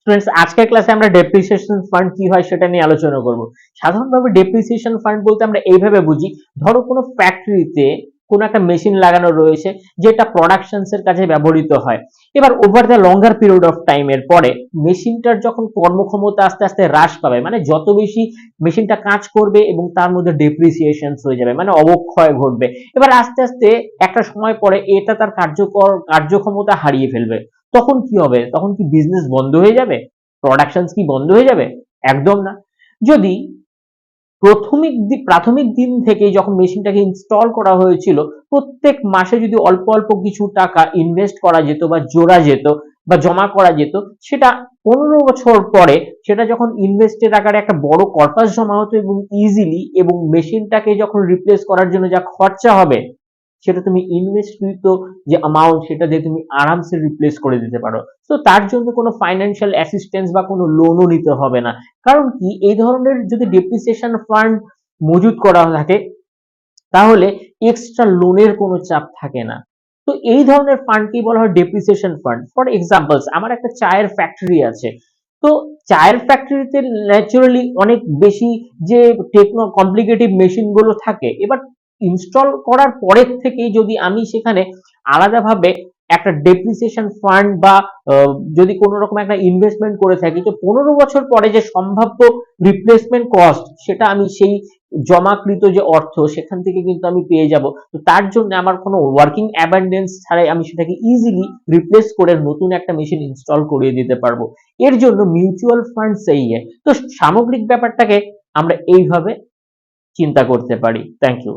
Students, আজকের ক্লাসে আমরা ডেপ্রিসিয়েশন ফান্ড কি হয় সেটা নিয়ে আলোচনা করব। সাধারণভাবে ডেপ্রিসিয়েশন ফান্ড বলতে আমরা এইভাবে বুঝি, ধরো কোনো ফ্যাক্টরিতে কোনো একটা মেশিন লাগানো রয়েছে যেটা প্রোডাকশনস এর কাজে ব্যবহৃত হয়। এবার over the longer period of time এর পরে মেশিনটার যখন কর্মক্ষমতা আস্তে আস্তে হ্রাস পাবে, মানে যত বেশি মেশিনটা কাজ করবে এবং তার মধ্যে ডেপ্রিসিয়েশন হয়ে যাবে, মানে অবক্ষয় ঘটবে। এবার আস্তে আস্তে একটা সময় পরে এটা তার কার্যক্ষমতা হারিয়ে ফেলবে। তখন কি হবে? তখন কি বিজনেস বন্ধ হয়ে যাবে? প্রোডাকশনস কি বন্ধ হয়ে যাবে? একদম না। যদি প্রাথমিক দিন থেকেই যখন মেশিনটাকে ইনস্টল করা হয়েছিল প্রত্যেক মাসে যদি অল্প অল্প কিছু টাকা ইনভেস্ট করা যেত বা জোড়া যেত বা জমা করা যেত, সেটা 15 বছর পরে সেটা যখন ইনভেস্টের আকারে একটা বড় কর্পাস জমা হতো এবং ইজিলি, এবং মেশিনটাকে যখন রিপ্লেস করার জন্য যা খরচা হবে সেটা তুমি ইনভেস্টকৃত যে অ্যামাউন্ট সেটা দিয়ে তুমি আরামসে রিপ্লেস করে দিতে পারো। তো তার জন্য কোনো ফাইন্যান্সিয়াল অ্যাসিস্ট্যান্স বা কোনো লোনও নিতে হবে না। কারণ কি, এই ধরনের যদি ডেপ্রিসিয়েশন ফান্ড মজুদ করা থাকে তাহলে এক্সট্রা লোনের কোনো চাপ থাকে না। তো এই ধরনের ফান্ডকেই বলা হয় ডেপ্রিসিয়েশন ফান্ড। ফর এক্সাম্পলস, আমার একটা চায়ের ফ্যাক্টরি আছে। তো চায়ের ফ্যাক্টরিতে ন্যাচারালি অনেক বেশি যে কমপ্লিকেটিভ মেশিন গুলো থাকে, এবার ইনস্টল করার পরের থেকেই যদি আমি সেখানে আলাদাভাবে একটা ডেপ্রিসিয়েশন ফান্ড বা যদি কোনো রকম একটা ইনভেস্টমেন্ট করে থাকি, তো 15 বছর পরে যে সম্ভাব্য রিপ্লেসমেন্ট কস্ট সেটা আমি সেই জমাকৃত যে অর্থ সেখান থেকে কিন্তু আমি পেয়ে যাব। তো তার জন্য আমার কোনো ওয়ার্কিং অ্যাবান্ডেন্স ছাড়াই আমি সেটাকে ইজিলি রিপ্লেস করে নতুন একটা মেশিন ইনস্টল করিয়ে দিতে পারবো। এর জন্য মিউচুয়াল ফান্ড সেই তো সামগ্রিক ব্যাপারটাকে আমরা এইভাবে চিন্তা করতে পারি। Thank you.